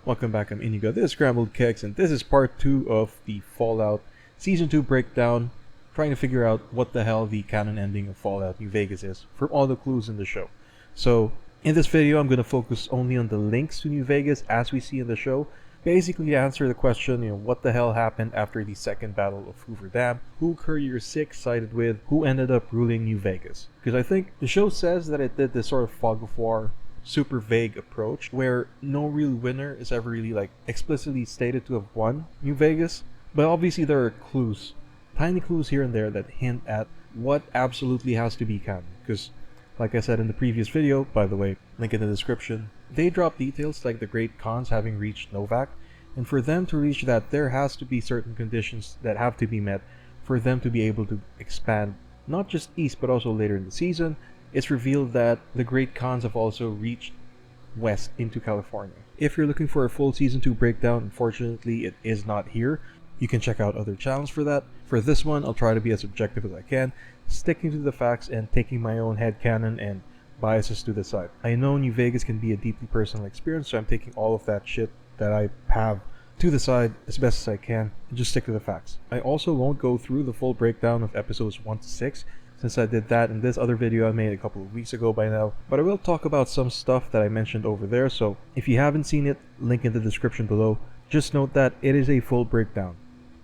Welcome back, I'm Inigo, this is Scrambled Kegs, and this is part 2 of the Fallout Season 2 breakdown, trying to figure out what the hell the canon ending of Fallout New Vegas is, from all the clues in the show. So, in this video, I'm going to focus only on the links to New Vegas as we see in the show, basically to answer the question, what the hell happened after the second battle of Hoover Dam, who Courier 6 sided with, who ended up ruling New Vegas. Because I think the show says that it did this sort of fog of war, super vague approach where no real winner is ever really explicitly stated to have won New Vegas, but obviously there are clues, tiny clues here and there that hint at what absolutely has to be canon. Because like I said in the previous video, by the way, link in the description, they drop details like the Great Khans having reached Novak, and for them to reach that there has to be certain conditions that have to be met for them to be able to expand not just east but also later in the season. It's revealed that the Great Khans have also reached west into California. If you're looking for a full Season 2 breakdown, unfortunately it is not here. You can check out other channels for that. For this one, I'll try to be as objective as I can, sticking to the facts and taking my own headcanon and biases to the side. I know New Vegas can be a deeply personal experience, so I'm taking all of that shit that I have to the side as best as I can and just stick to the facts. I also won't go through the full breakdown of episodes 1 to 6, since I did that in this other video I made a couple of weeks ago by now, but I will talk about some stuff that I mentioned over there, so if you haven't seen it, link in the description below. Just note that it is a full breakdown,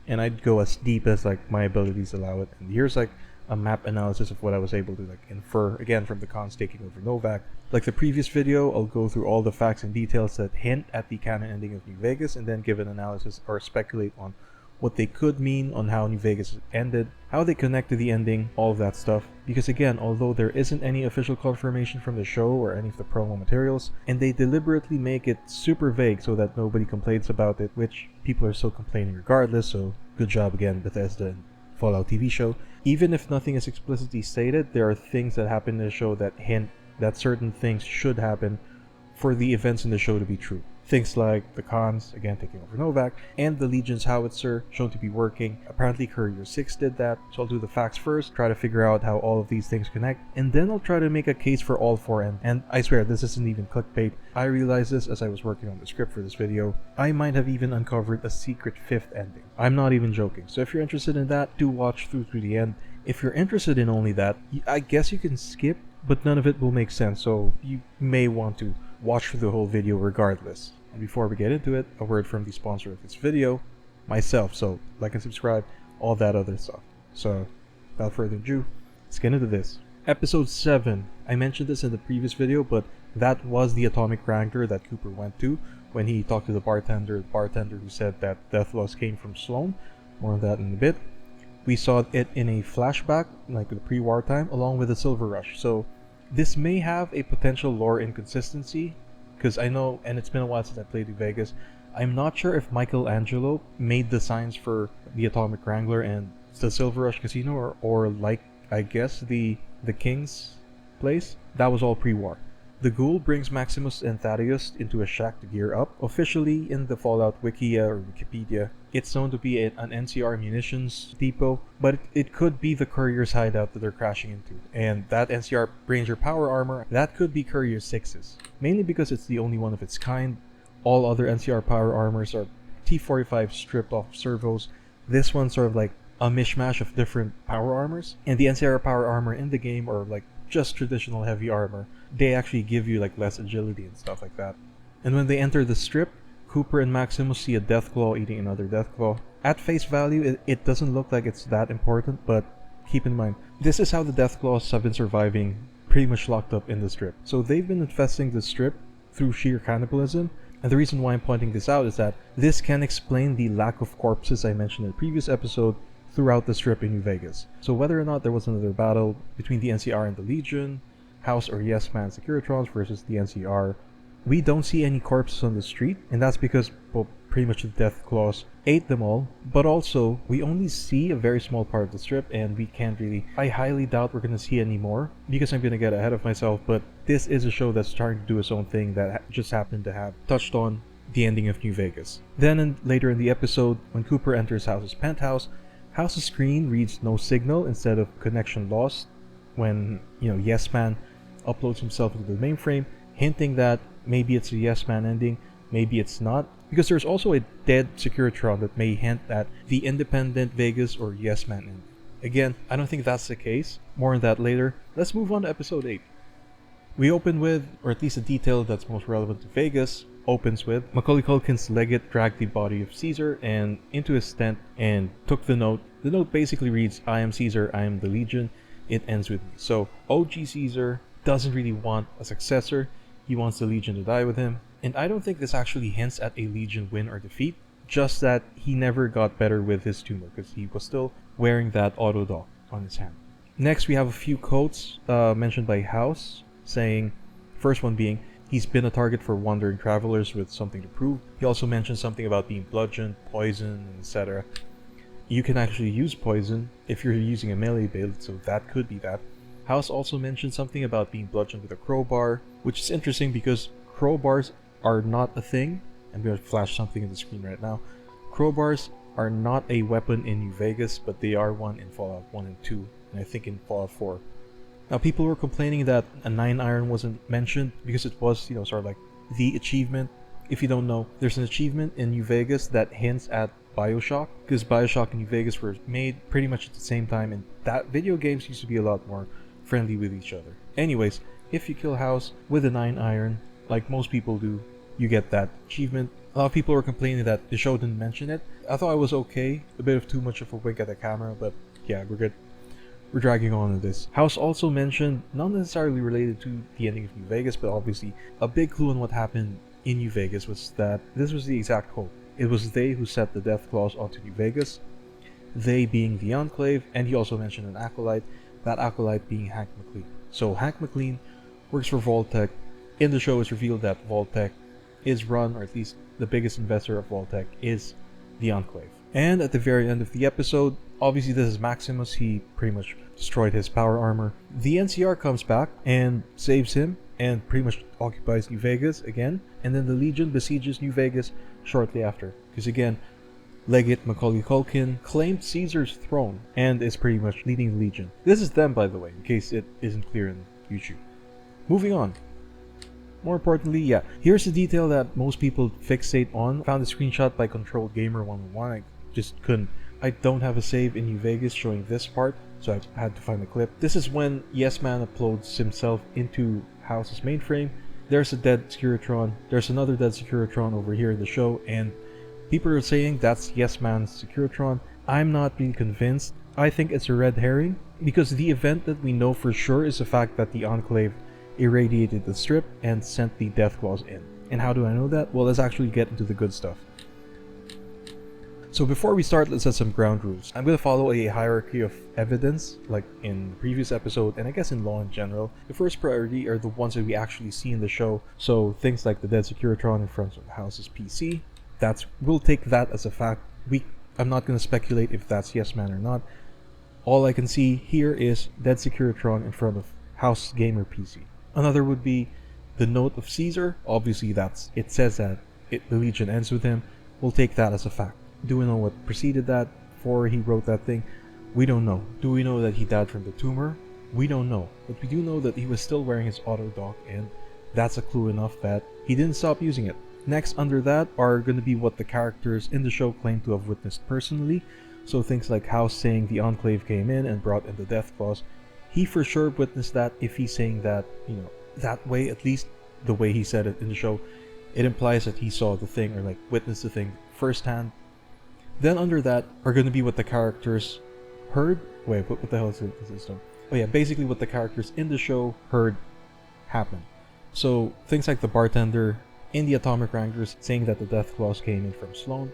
and I'd go as deep as my abilities allow it, and here's a map analysis of what I was able to infer, again from the Khans taking over Novak. Like the previous video, I'll go through all the facts and details that hint at the canon ending of New Vegas, and then give an analysis or speculate on what they could mean on how New Vegas ended, how they connect to the ending, all of that stuff. Because again, although there isn't any official confirmation from the show or any of the promo materials, and they deliberately make it super vague so that nobody complains about it, which people are still complaining regardless, so good job again Bethesda and Fallout TV show. Even if nothing is explicitly stated, there are things that happen in the show that hint that certain things should happen for the events in the show to be true. Things like the Khans, again taking over Novak, and the Legion's howitzer shown to be working. Apparently Courier 6 did that, so I'll do the facts first, try to figure out how all of these things connect, and then I'll try to make a case for all four ends. And I swear, this isn't even clickbait. I realized this as I was working on the script for this video. I might have even uncovered a secret fifth ending. I'm not even joking, so if you're interested in that, do watch through to the end. If you're interested in only that, I guess you can skip, but none of it will make sense, so you may want to watch through the whole video regardless. And before we get into it, a word from the sponsor of this video, myself. So like and subscribe, all that other stuff. So without further ado, let's get into this. Episode 7. I mentioned this in the previous video, but that was the atomic wrangler that Cooper went to when he talked to the bartender who said that death loss came from Sloan. More on that in a bit. We saw it in a flashback, like the pre-war time, along with the Silver Rush. So this may have a potential lore inconsistency, because I know, and it's been a while since I played New Vegas, I'm not sure if Michelangelo made the signs for the Atomic Wrangler and the Silver Rush Casino, or like, I guess, the King's place. That was all pre-war. The Ghoul brings Maximus and Thaddeus into a shack to gear up. Officially in the Fallout Wikia or Wikipedia, it's known to be an NCR munitions depot, but it could be the Courier's hideout that they're crashing into. And that NCR Ranger power armor, that could be Courier 6's. Mainly because it's the only one of its kind. All other NCR power armors are T-45 stripped off servos. This one's sort of like a mishmash of different power armors. And the NCR power armor in the game are just traditional heavy armor. They actually give you less agility and stuff like that. And when they enter the strip, Cooper and Maximus see a Deathclaw eating another Deathclaw. At face value, it doesn't look like it's that important, but keep in mind, this is how the Deathclaws have been surviving, pretty much locked up in the strip. So they've been infesting the strip through sheer cannibalism, and the reason why I'm pointing this out is that this can explain the lack of corpses I mentioned in the previous episode throughout the strip in New Vegas. So whether or not there was another battle between the NCR and the Legion, House or Yes Man Securitrons versus the NCR, we don't see any corpses on the street, and that's because, well, pretty much the Deathclaws ate them all, but also we only see a very small part of the strip, and we can't really, I highly doubt we're gonna see any more, because I'm gonna get ahead of myself, but this is a show that's trying to do its own thing that just happened to have touched on the ending of New Vegas. Then later in the episode, when Cooper enters House's penthouse, House's screen reads no signal instead of connection lost when, Yes Man uploads himself into the mainframe, hinting that maybe it's a Yes Man ending, maybe it's not, because there's also a dead Securitron that may hint at the independent Vegas or Yes Man ending. Again, I don't think that's the case. More on that later. Let's move on to episode 8. We open with, or at least a detail that's most relevant to Vegas, opens with Macaulay Culkin's legate dragged the body of Caesar and into his tent and took the note. The note basically reads, "I am Caesar, I am the Legion." It ends with me. So OG Caesar doesn't really want a successor. He wants the Legion to die with him. And I don't think this actually hints at a Legion win or defeat, just that he never got better with his tumor because he was still wearing that auto dock on his hand. Next, we have a few quotes mentioned by House, saying, first one being, he's been a target for wandering travelers with something to prove. He also mentioned something about being bludgeoned, poisoned, etc. You can actually use poison if you're using a melee build, so that could be that. House also mentioned something about being bludgeoned with a crowbar, which is interesting because crowbars are not a thing. I'm going to flash something in the screen right now. Crowbars are not a weapon in New Vegas, but they are one in Fallout 1 and 2, and I think in Fallout 4. Now, people were complaining that a 9-iron wasn't mentioned because it was, sort of like the achievement. If you don't know, there's an achievement in New Vegas that hints at Bioshock, because Bioshock and New Vegas were made pretty much at the same time, and that video games used to be a lot more friendly with each other. Anyways, if you kill House with a 9-iron, like most people do, you get that achievement. A lot of people were complaining that the show didn't mention it. I thought it was okay, a bit of too much of a wink at the camera, but yeah, we're good. We're dragging on to this. House also mentioned, not necessarily related to the ending of New Vegas, but obviously a big clue on what happened in New Vegas was that this was the exact quote. It was they who set the death clause onto New Vegas, they being the Enclave, and he also mentioned an acolyte, that acolyte being Hank McLean. So Hank McLean works for Vault-Tec. In the show, it's revealed that Vault-Tec is run, or at least the biggest investor of Vault-Tec is the Enclave. And at the very end of the episode, obviously this is Maximus, he pretty much destroyed his power armor. The NCR comes back and saves him and pretty much occupies New Vegas again, and then the Legion besieges New Vegas shortly after. Because again, Legate Macaulay Culkin claimed Caesar's throne and is pretty much leading the Legion. This is them, by the way, in case it isn't clear in YouTube. Moving on. More importantly, yeah, here's the detail that most people fixate on. Found a screenshot by Controlled Gamer 101. I just couldn't. I don't have a save in New Vegas showing this part, so I had to find the clip. This is when Yes Man uploads himself into House's mainframe. There's a dead Securitron. There's another dead Securitron over here in the show, and people are saying that's Yes Man's Securitron. I'm not really convinced. I think it's a red herring, because the event that we know for sure is the fact that the Enclave irradiated the strip and sent the death claws in. And how do I know that? Well, let's actually get into the good stuff. So before we start, let's set some ground rules. I'm going to follow a hierarchy of evidence, like in the previous episode, and I guess in law in general. The first priority are the ones that we actually see in the show, so things like the dead Securitron in front of the House's PC. We'll take that as a fact. I'm not going to speculate if that's Yes Man or not. All I can see here is dead Securitron in front of House Gamer PC. Another would be the note of Caesar. Obviously, it says that the Legion ends with him. We'll take that as a fact. Do we know what preceded that before he wrote that thing? We don't know. Do we know that he died from the tumor? We don't know. But we do know that he was still wearing his auto dock, and that's a clue enough that he didn't stop using it. Next, under that are going to be what the characters in the show claim to have witnessed personally. So things like House saying the Enclave came in and brought in the death claws. He for sure witnessed that. If he's saying that, that way, at least the way he said it in the show, it implies that he saw the thing or like witnessed the thing firsthand. Then under that are going to be what the characters heard. Wait, what the hell is this? Oh yeah, basically what the characters in the show heard happen. So things like the bartender in the Atomic Wranglers saying that the death claws came in from Sloan.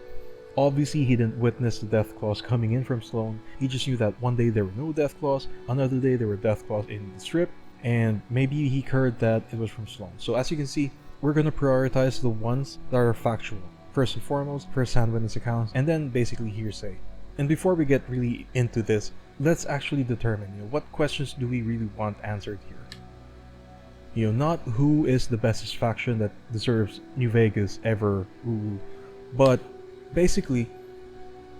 Obviously, he didn't witness the death claws coming in from Sloan. He just knew that one day there were no death claws, another day there were death claws in the strip, and maybe he heard that it was from Sloan. So as you can see, we're going to prioritize the ones that are factual. First and foremost, first-hand witness accounts, and then basically hearsay. And before we get really into this, let's actually determine, what questions do we really want answered here? Not who is the bestest faction that deserves New Vegas ever rule, but basically,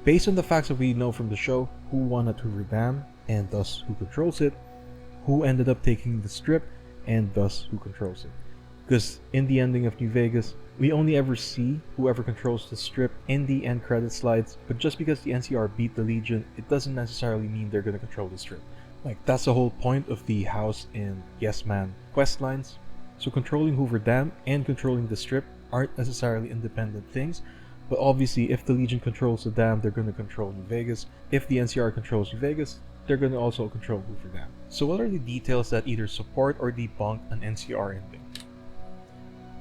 based on the facts that we know from the show, who won at Hoover Dam, and thus who controls it, who ended up taking the strip, and thus who controls it. because in the ending of New Vegas, we only ever see whoever controls the Strip in the end credit slides, but just because the NCR beat the Legion, it doesn't necessarily mean they're gonna control the Strip. Like, that's the whole point of the House and Yes Man quest lines. So controlling Hoover Dam and controlling the Strip aren't necessarily independent things, but obviously if the Legion controls the dam, they're gonna control New Vegas. If the NCR controls New Vegas, they're gonna also control Hoover Dam. So what are the details that either support or debunk an NCR ending?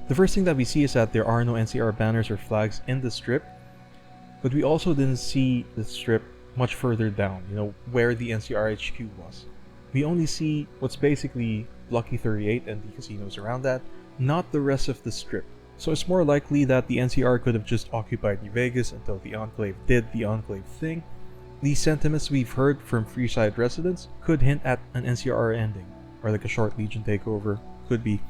The first thing that we see is that there are no NCR banners or flags in the Strip, but we also didn't see the Strip much further down, where the NCR HQ was. We only see what's basically Lucky 38 and the casinos around that, not the rest of the Strip. So it's more likely that the NCR could have just occupied New Vegas until the Enclave did the Enclave thing. The sentiments we've heard from Freeside residents could hint at an NCR ending, or like a short Legion takeover, could be,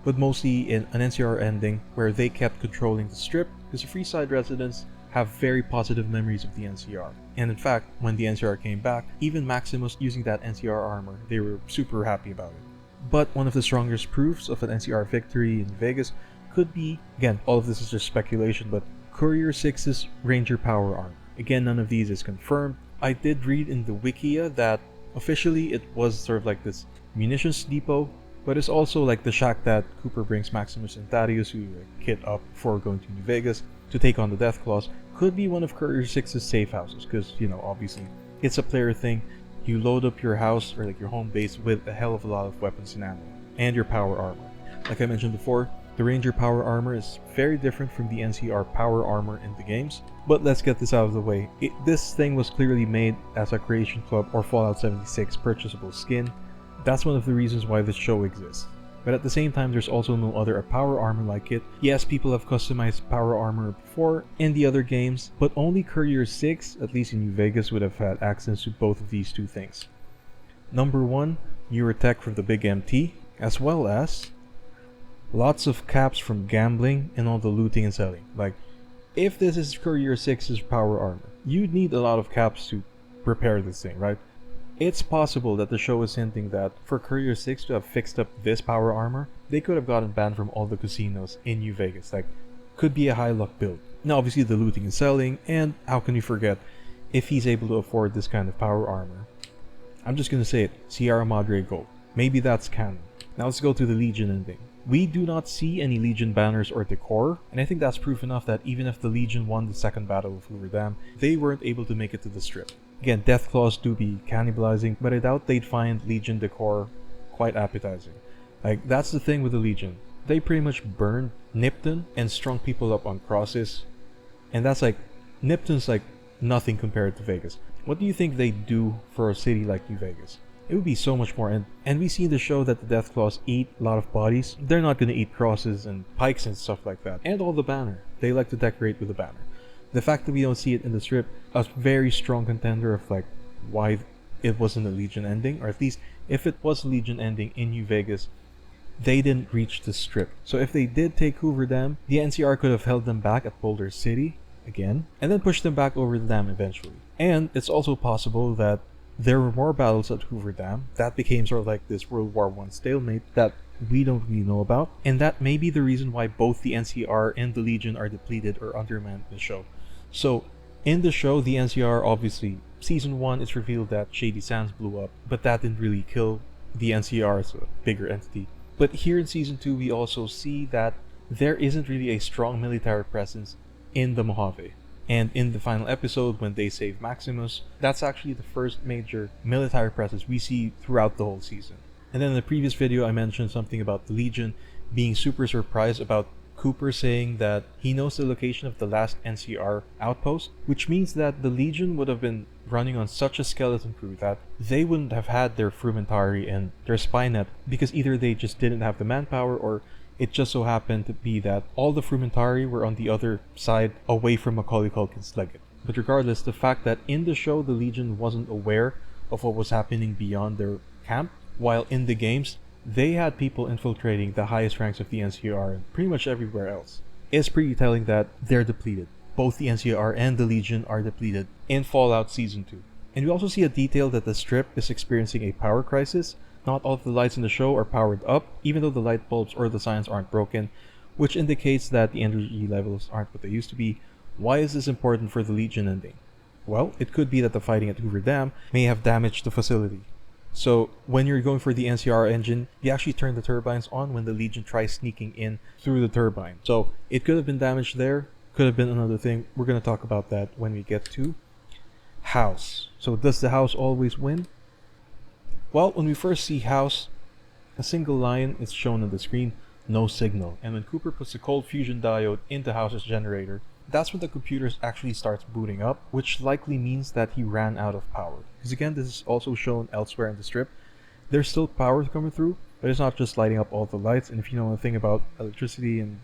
but mostly in an NCR ending where they kept controlling the Strip, because the Freeside residents have very positive memories of the NCR. And in fact, when the NCR came back, even Maximus using that NCR armor, they were super happy about it. But one of the strongest proofs of an NCR victory in Vegas could be, again, all of this is just speculation, but Courier 6's Ranger Power Armor. Again, none of these is confirmed. I did read in the Wikia that officially it was sort of like this munitions depot, but it's also like the shack that Cooper brings Maximus and Thaddeus, who kit up before going to New Vegas to take on the Deathclaws, could be one of Courier 6's safe houses, because, obviously, it's a player thing. You load up your house, or like your home base, with a hell of a lot of weapons and ammo, and your power armor. Like I mentioned before, the Ranger Power Armor is very different from the NCR Power Armor in the games, but let's get this out of the way. This thing was clearly made as a Creation Club or Fallout 76 purchasable skin. That's one of the reasons why this show exists. But at the same time, there's also no other power armor like it. Yes, people have customized power armor before in the other games, but only Courier 6, at least in New Vegas, would have had access to both of these two things. Number 1, newer tech from the Big MT, as well as lots of caps from gambling and all the looting and selling. Like, if this is Courier 6's power armor, you'd need a lot of caps to repair this thing, right? It's possible that the show is hinting that for Courier 6 to have fixed up this power armor, they could have gotten banned from all the casinos in New Vegas. Like, could be a high luck build. Now obviously the looting and selling, and how can you forget if he's able to afford this kind of power armor. I'm just gonna say it, Sierra Madre Gold. Maybe that's canon. Now let's go to the Legion ending. We do not see any Legion banners or decor, and I think that's proof enough that even if the Legion won the second battle of Hoover Dam, they weren't able to make it to the Strip. Again, Deathclaws do be cannibalizing, but I doubt they'd find Legion decor quite appetizing. Like, that's the thing with the Legion. They pretty much burned Nipton and strung people up on crosses, and that's like, Nipton's like nothing compared to Vegas. What do you think they'd do for a city like New Vegas? It would be so much more, and we see in the show that the Deathclaws eat a lot of bodies. They're not gonna eat crosses and pikes and stuff like that. And all the banner. They like to decorate with the banner. The fact that we don't see it in the Strip, a very strong contender of like why it wasn't a Legion ending, or at least if it was a Legion ending in New Vegas, they didn't reach the Strip. So if they did take Hoover Dam, the NCR could have held them back at Boulder City again, and then pushed them back over the dam eventually. And it's also possible that there were more battles at Hoover Dam that became sort of like this World War I stalemate that we don't really know about, and that may be the reason why both the NCR and the Legion are depleted or undermanned in the show. So, in the show, the NCR, obviously, Season 1, it's revealed that Shady Sands blew up, but that didn't really kill the NCR as a bigger entity. But here in Season 2, we also see that there isn't really a strong military presence in the Mojave. And in the final episode, when they save Maximus, that's actually the first major military presence we see throughout the whole season. And then in the previous video, I mentioned something about the Legion being super surprised about Cooper saying that he knows the location of the last NCR outpost, which means that the Legion would have been running on such a skeleton crew that they wouldn't have had their Frumentari and their spy net, because either they just didn't have the manpower, or it just so happened to be that all the Frumentari were on the other side away from Macaulay Culkin's Legate. But regardless, the fact that in the show the Legion wasn't aware of what was happening beyond their camp, while in the games they had people infiltrating the highest ranks of the NCR and pretty much everywhere else, is pretty telling that they're depleted. Both the NCR and the Legion are depleted in Fallout Season 2. And we also see a detail that the Strip is experiencing a power crisis, Not all of the lights in the show are powered up, even though the light bulbs or the signs aren't broken, which indicates that the energy levels aren't what they used to be. Why is this important for the Legion ending? Well, it could be that the fighting at Hoover Dam may have damaged the facility. So when you're going for the NCR engine, you actually turn the turbines on when the Legion tries sneaking in through the turbine. So it could have been damaged there, could have been another thing. We're going to talk about that when we get to House. So does the House always win? Well, when we first see House, a single line is shown on the screen, no signal. And when Cooper puts the cold fusion diode into House's generator, that's when the computer actually starts booting up, which likely means that he ran out of power. Because again, this is also shown elsewhere in the strip. There's still power coming through, but it's not just lighting up all the lights. And if you know anything about electricity and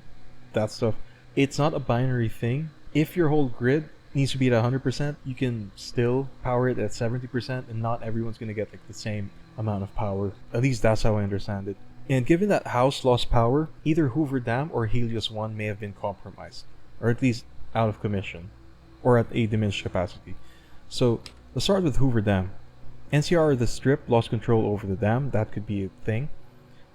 that stuff, it's not a binary thing. If your whole grid needs to be at 100%, you can still power it at 70%, and not everyone's going to get like the same amount of power. At least that's how I understand it. And given that House lost power, either Hoover Dam or Helios 1 may have been compromised, or at least out of commission, or at a diminished capacity. So let's start with Hoover Dam. NCR or the strip lost control over the dam. That could be a thing.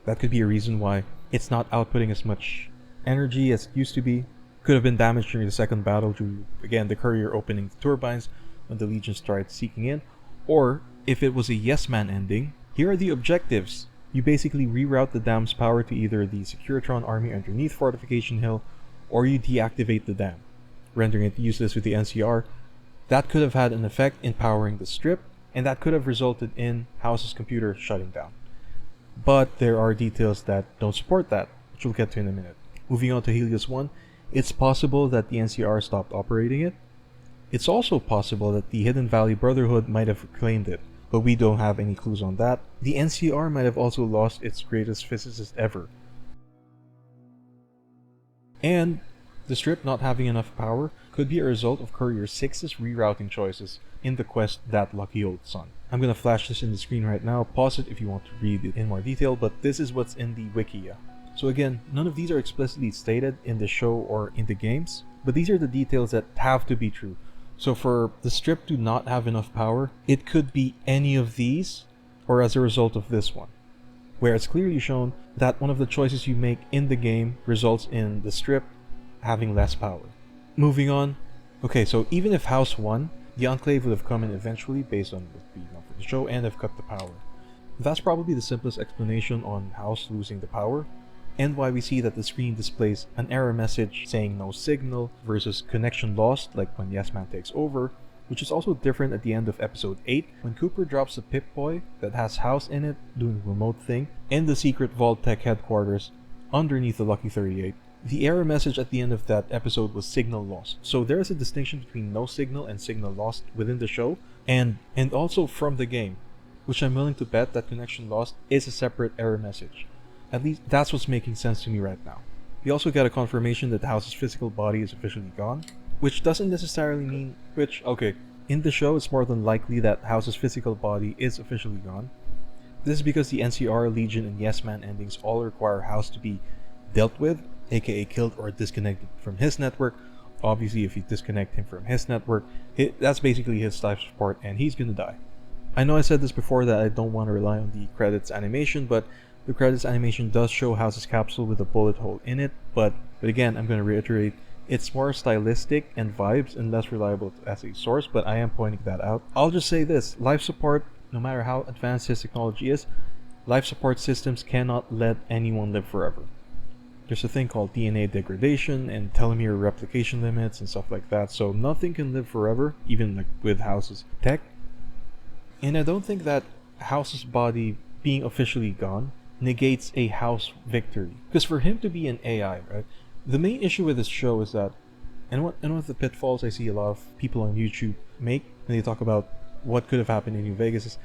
That could be a reason why it's not outputting as much energy as it used to be. Could have been damaged during the second battle due to, again, the courier opening the turbines when the Legion started seeking in. Or, if it was a yes man ending, here are the objectives. You basically reroute the dam's power to either the Securitron army underneath Fortification Hill, or you deactivate the dam, rendering it useless with the NCR. That could have had an effect in powering the strip, and that could have resulted in House's computer shutting down. But there are details that don't support that, which we'll get to in a minute. Moving on to Helios 1, it's possible that the NCR stopped operating it. It's also possible that the Hidden Valley Brotherhood might have reclaimed it, but we don't have any clues on that. The NCR might have also lost its greatest physicist ever. And the strip not having enough power could be a result of Courier 6's rerouting choices in the quest That Lucky Old Sun. I'm going to flash this in the screen right now, pause it if you want to read it in more detail, but this is what's in the Wikia. So again, none of these are explicitly stated in the show or in the games, but these are the details that have to be true. So for the strip to not have enough power, it could be any of these, or as a result of this one, where it's clearly shown that one of the choices you make in the game results in the strip having less power. Moving on. Okay, so even if House won, the Enclave would have come in eventually based on what's being done for the show and have cut the power. That's probably the simplest explanation on House losing the power, and why we see that the screen displays an error message saying no signal versus connection lost like when Yes Man takes over, which is also different at the end of episode 8 when Cooper drops a Pip-Boy that has House in it doing a remote thing in the secret Vault-Tec headquarters underneath the Lucky 38. The error message at the end of that episode was signal lost. So there is a distinction between no signal and signal lost within the show, and also from the game, which I'm willing to bet that connection lost is a separate error message. At least that's what's making sense to me right now. We also get a confirmation that House's physical body is officially gone, which doesn't necessarily mean in the show it's more than likely that House's physical body is officially gone. This is because the NCR, Legion, and Yes Man endings all require House to be dealt with, aka killed or disconnected from his network. Obviously, if you disconnect him from his network, that's basically his life support and he's gonna die. I know I said this before that I don't want to rely on the credits animation, but the credits animation does show House's capsule with a bullet hole in it, but again, I'm going to reiterate, it's more stylistic and vibes and less reliable as a source, but I am pointing that out. I'll just say this, life support, no matter how advanced his technology is, life support systems cannot let anyone live forever. There's a thing called DNA degradation and telomere replication limits and stuff like that, so nothing can live forever, even like with House's tech. And I don't think that House's body being officially gone negates a House victory. Because for him to be an AI, right? The main issue with this show is that, and one of the pitfalls I see a lot of people on YouTube make when they talk about what could have happened in New Vegas is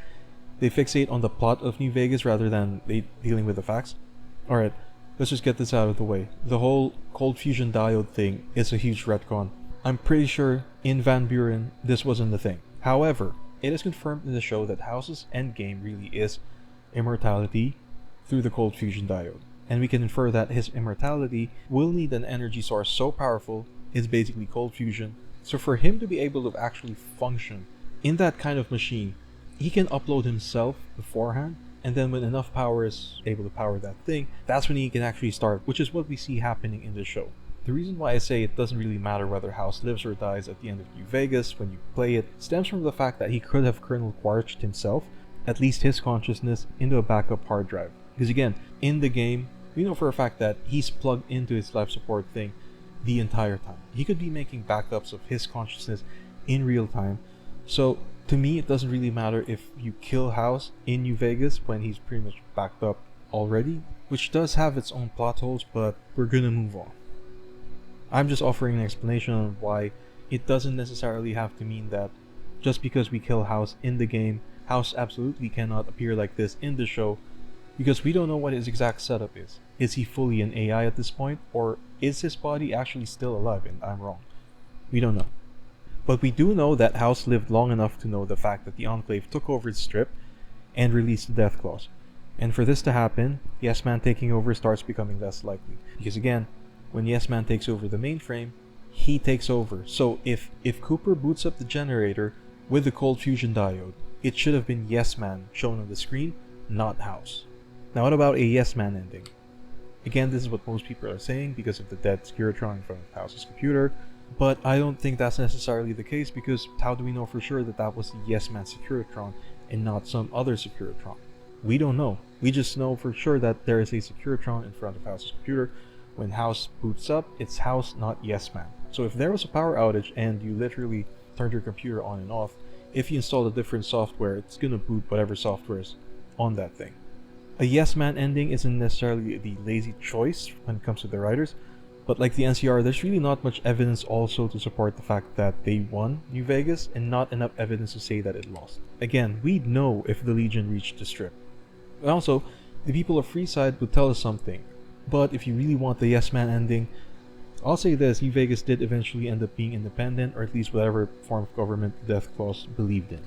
they fixate on the plot of New Vegas rather than dealing with the facts. Alright, let's just get this out of the way. The whole cold fusion diode thing is a huge retcon. I'm pretty sure in Van Buren this wasn't the thing. However, it is confirmed in the show that House's endgame really is immortality through the cold fusion diode, and we can infer that his immortality will need an energy source so powerful it's basically cold fusion. So for him to be able to actually function in that kind of machine, he can upload himself beforehand and then when enough power is able to power that thing, that's when he can actually start, which is what we see happening in the show. The reason why I say it doesn't really matter whether House lives or dies at the end of New Vegas when you play it stems from the fact that he could have kernel quarched himself, at least his consciousness, into a backup hard drive. Because again, in the game, we know for a fact that he's plugged into his life support thing the entire time. He could be making backups of his consciousness in real time. So to me, it doesn't really matter if you kill House in New Vegas when he's pretty much backed up already, which does have its own plot holes, but we're gonna move on. I'm just offering an explanation on why it doesn't necessarily have to mean that just because we kill House in the game, House absolutely cannot appear like this in the show, because we don't know what his exact setup is. Is he fully an AI at this point, or is his body actually still alive and I'm wrong? We don't know. But we do know that House lived long enough to know the fact that the Enclave took over the strip and released the Death Claws. And for this to happen, Yes Man taking over starts becoming less likely. Because again, when Yes Man takes over the mainframe, he takes over. So if Cooper boots up the generator with the cold fusion diode, it should have been Yes Man shown on the screen, not House. Now what about a Yes Man ending? Again, this is what most people are saying because of the dead Securitron in front of House's computer, but I don't think that's necessarily the case, because how do we know for sure that that was the Yes Man Securitron and not some other Securitron? We don't know. We just know for sure that there is a Securitron in front of House's computer. When House boots up, it's House, not Yes Man. So if there was a power outage and you literally turned your computer on and off, if you install a different software, it's gonna boot whatever software is on that thing. A Yes Man ending isn't necessarily the lazy choice when it comes to the writers, but like the NCR, there's really not much evidence also to support the fact that they won New Vegas, and not enough evidence to say that it lost. Again, we'd know if the Legion reached the strip. And also, the people of Freeside would tell us something. But if you really want the Yes Man ending, I'll say this: New Vegas did eventually end up being independent, or at least whatever form of government the Death Claws believed in.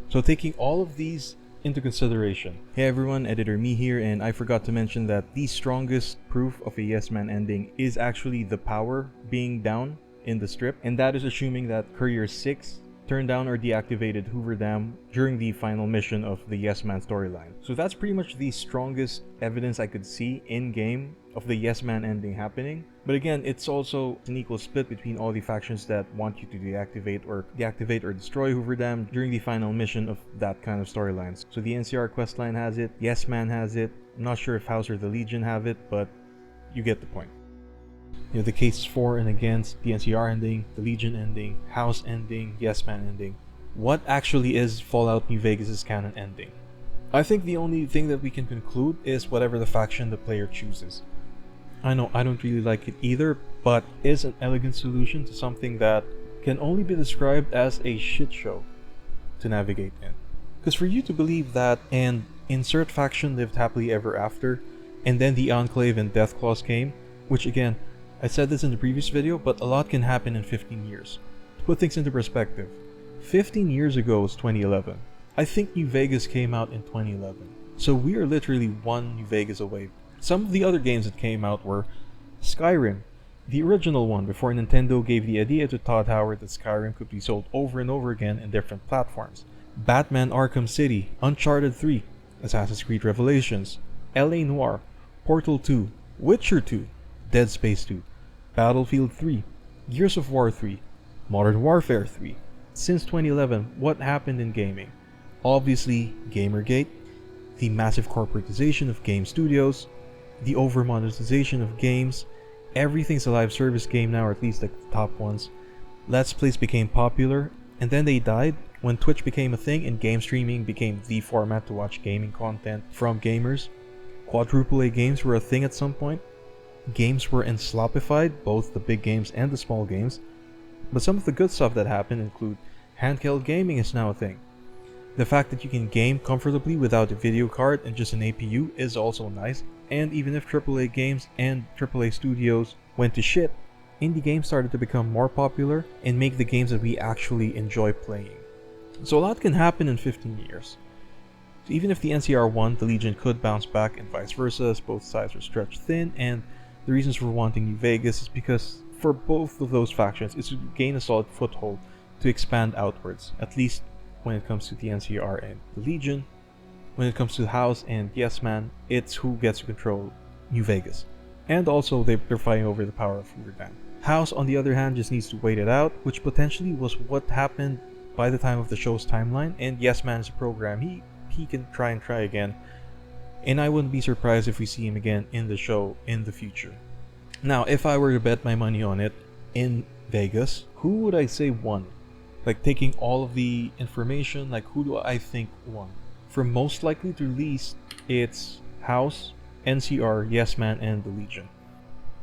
So taking all of these into consideration. Hey everyone, Editor Me here, and I forgot to mention that the strongest proof of a Yes Man ending is actually the power being down in the strip, and that is assuming that Courier 6 turned down or deactivated Hoover Dam during the final mission of the Yes Man storyline. So that's pretty much the strongest evidence I could see in-game of the Yes Man ending happening. But again, it's also an equal split between all the factions that want you to deactivate or destroy Hoover Dam during the final mission of that kind of storylines. So the NCR questline has it, Yes Man has it. I'm not sure if House or the Legion have it, but you get the point. You know, the cases for and against the NCR ending, the Legion ending, House ending, Yes Man ending. What actually is Fallout New Vegas' canon ending? I think the only thing that we can conclude is whatever the faction the player chooses. I know I don't really like it either, but is an elegant solution to something that can only be described as a shit show to navigate in. Because for you to believe that and insert faction lived happily ever after, and then the Enclave and Death Claws came, which again, I said this in the previous video, but a lot can happen in 15 years. To put things into perspective, 15 years ago was 2011. I think New Vegas came out in 2011. So we are literally one New Vegas away. Some of the other games that came out were Skyrim, the original one before Nintendo gave the idea to Todd Howard that Skyrim could be sold over and over again in different platforms. Batman Arkham City, Uncharted 3, Assassin's Creed Revelations, LA Noire, Portal 2, Witcher 2, Dead Space 2, Battlefield 3, Gears of War 3, Modern Warfare 3. Since 2011, what happened in gaming? Obviously, Gamergate, the massive corporatization of game studios, the over-monetization of games. Everything's a live service game now, or at least like the top ones. Let's Plays became popular, and then they died when Twitch became a thing and game streaming became the format to watch gaming content from gamers. Quadruple A games were a thing at some point. Games were enslopified, both the big games and the small games. But some of the good stuff that happened include handheld gaming is now a thing. The fact that you can game comfortably without a video card and just an APU is also nice. And even if AAA games and AAA studios went to shit, indie games started to become more popular and make the games that we actually enjoy playing. So a lot can happen in 15 years. So even if the NCR won, the Legion could bounce back and vice versa, as both sides are stretched thin, and the reasons for wanting New Vegas is because for both of those factions it's to gain a solid foothold to expand outwards, at least when it comes to the NCR and the Legion. when it comes to House and Yes Man, it's who gets to control New Vegas. And also, they're fighting over the power of Hooverdan. House, on the other hand, just needs to wait it out, which potentially was what happened by the time of the show's timeline. And Yes Man is a program, he can try again. And I wouldn't be surprised if we see him again in the show in the future. Now, if I were to bet my money on it in Vegas, who would I say won? Like, taking all of the information, like, who do I think won? From most likely to least, it's House, NCR, Yes Man, and the Legion.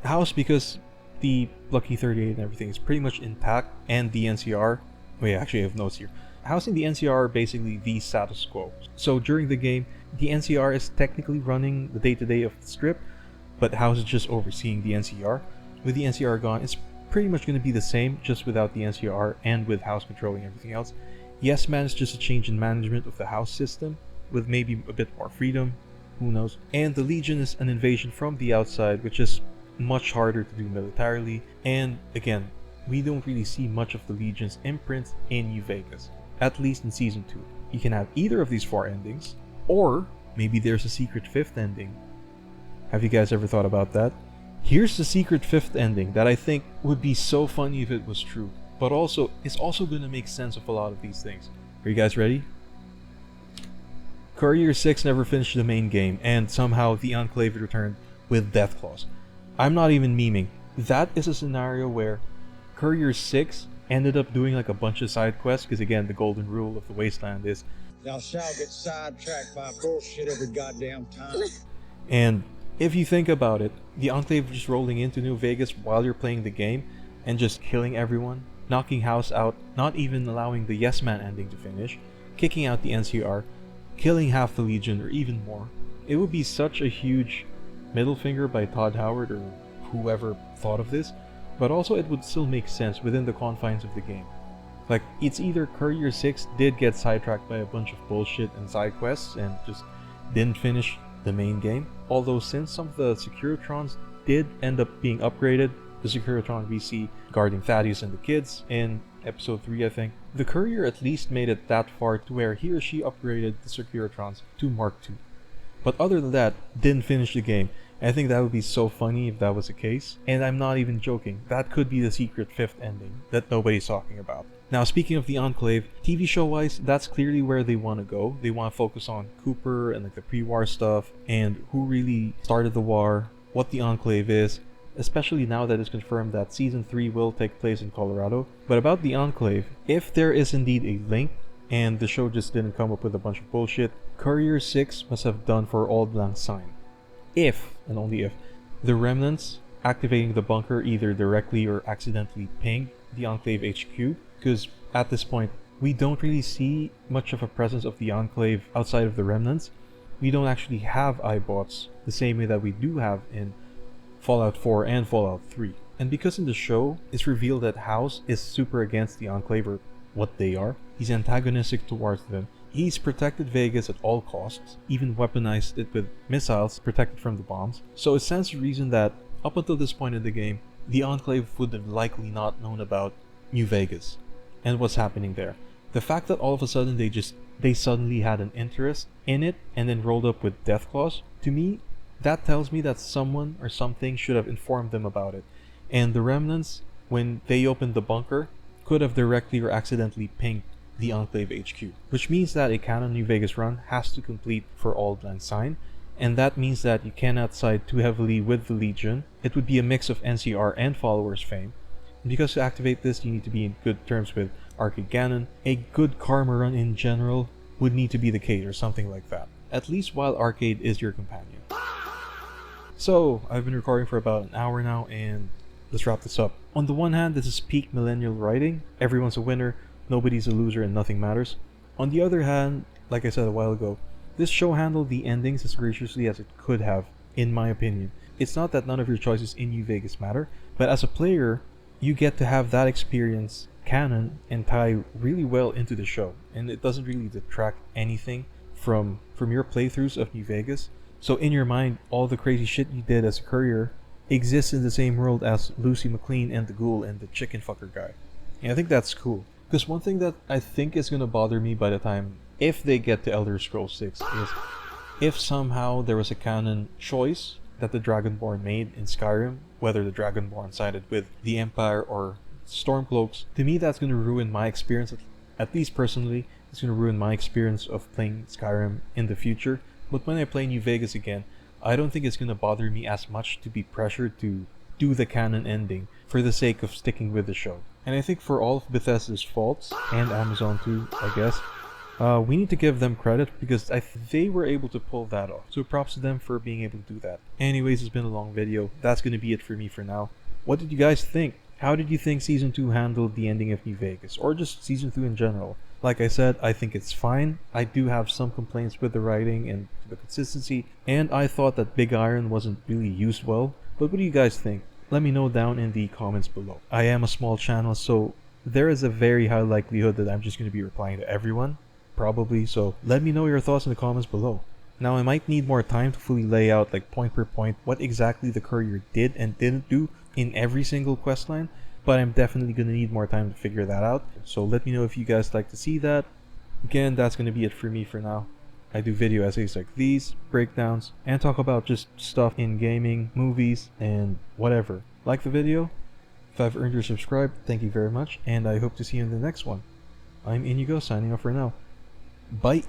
House, because the Lucky 38 and everything is pretty much intact, and the NCR, wait, actually I have notes here. House and the NCR are basically the status quo. So during the game, the NCR is technically running the day-to-day of the strip, but House is just overseeing the NCR. With the NCR gone, it's pretty much going to be the same, just without the NCR and with House controlling everything else. Yes Man is just a change in management of the House system, with maybe a bit more freedom, who knows. And the Legion is an invasion from the outside, which is much harder to do militarily, and again, we don't really see much of the Legion's imprint in New Vegas, at least in Season 2. You can have either of these 4 endings, or maybe there's a secret 5th ending. Have you guys ever thought about that? Here's the secret 5th ending that I think would be so funny if it was true, but also, it's also going to make sense of a lot of these things. Are you guys ready? Courier 6 never finished the main game, and somehow the Enclave returned with Death Claws. I'm not even memeing. That is a scenario where Courier 6 ended up doing like a bunch of side quests, because again, the golden rule of the Wasteland is thou shalt get sidetracked by bullshit every goddamn time. And if you think about it, the Enclave just rolling into New Vegas while you're playing the game and just killing everyone, knocking House out, not even allowing the Yes Man ending to finish, kicking out the NCR, killing half the Legion or even more. It would be such a huge middle finger by Todd Howard or whoever thought of this, but also it would still make sense within the confines of the game. Like, it's either Courier 6 did get sidetracked by a bunch of bullshit and side quests and just didn't finish the main game, although since some of the Securitrons did end up being upgraded, the Securitron we see guarding Thaddeus and the kids in episode 3 I think, the Courier at least made it that far to where he or she upgraded the Securitrons to Mark II. But other than that, didn't finish the game. I think that would be so funny if that was the case, and I'm not even joking, that could be the secret 5th ending that nobody's talking about. Now, speaking of the Enclave, TV show wise, that's clearly where they want to go. They want to focus on Cooper and like the pre-war stuff, and who really started the war, what the Enclave is, especially now that it's confirmed that Season 3 will take place in Colorado. But about the Enclave, if there is indeed a link, and the show just didn't come up with a bunch of bullshit, Courier 6 must have done for Auld Lang Syne. If, and only if, the remnants activating the bunker either directly or accidentally pinged the Enclave HQ, because at this point, we don't really see much of a presence of the Enclave outside of the remnants. We don't actually have iBots the same way that we do have in Fallout 4 and Fallout 3. And because in the show, it's revealed that House is super against the Enclave, or what they are. He's antagonistic towards them. He's protected Vegas at all costs, even weaponized it with missiles protected from the bombs. So it stands to reason that up until this point in the game, the Enclave would have likely not known about New Vegas and what's happening there. The fact that all of a sudden they suddenly had an interest in it and then rolled up with Death Claws, to me, that tells me that someone or something should have informed them about it. And the remnants, when they opened the bunker, could have directly or accidentally pinged the Enclave HQ, which means that a Canon New Vegas run has to complete for Auld Lang Syne, and that means that you cannot side too heavily with the Legion. It would be a mix of NCR and followers fame, and because to activate this you need to be in good terms with Arcade Gannon. A good karma run in general would need to be the case or something like that, at least while Arcade is your companion. So, I've been recording for about an hour now, and let's wrap this up. On the one hand, this is peak millennial writing. Everyone's a winner, nobody's a loser, and nothing matters. On the other hand, like I said a while ago, this show handled the endings as graciously as it could have, in my opinion. It's not that none of your choices in New Vegas matter, but as a player, you get to have that experience canon and tie really well into the show, and it doesn't really detract anything from your playthroughs of New Vegas. So in your mind, all the crazy shit you did as a courier exists in the same world as Lucy McLean and the Ghoul and the chicken fucker guy. And I think that's cool. Because one thing that I think is going to bother me by the time if they get to Elder Scrolls 6 is if somehow there was a canon choice that the Dragonborn made in Skyrim, whether the Dragonborn sided with the Empire or Stormcloaks, to me that's going to ruin my experience, at least personally, it's going to ruin my experience of playing Skyrim in the future. But when I play New Vegas again, I don't think it's going to bother me as much to be pressured to do the canon ending for the sake of sticking with the show. And I think for all of Bethesda's faults, and Amazon too, I guess, we need to give them credit because they were able to pull that off. So props to them for being able to do that. Anyways, it's been a long video. That's going to be it for me for now. What did you guys think? How did you think Season 2 handled the ending of New Vegas? Or just Season 2 in general? Like I said, I think it's fine. I do have some complaints with the writing and the consistency. And I thought that Big Iron wasn't really used well. But what do you guys think? Let me know down in the comments below. I am a small channel, so there is a very high likelihood that I'm just going to be replying to everyone. Probably, so let me know your thoughts in the comments below. Now, I might need more time to fully lay out, like point per point, what exactly the courier did and didn't do in every single questline, but I'm definitely going to need more time to figure that out. So let me know if you guys like to see that. Again, that's going to be it for me for now. I do video essays like these, breakdowns, and talk about just stuff in gaming, movies, and whatever. Like the video? If I've earned your subscribe, thank you very much, and I hope to see you in the next one. I'm Inigo, signing off for now. Bye!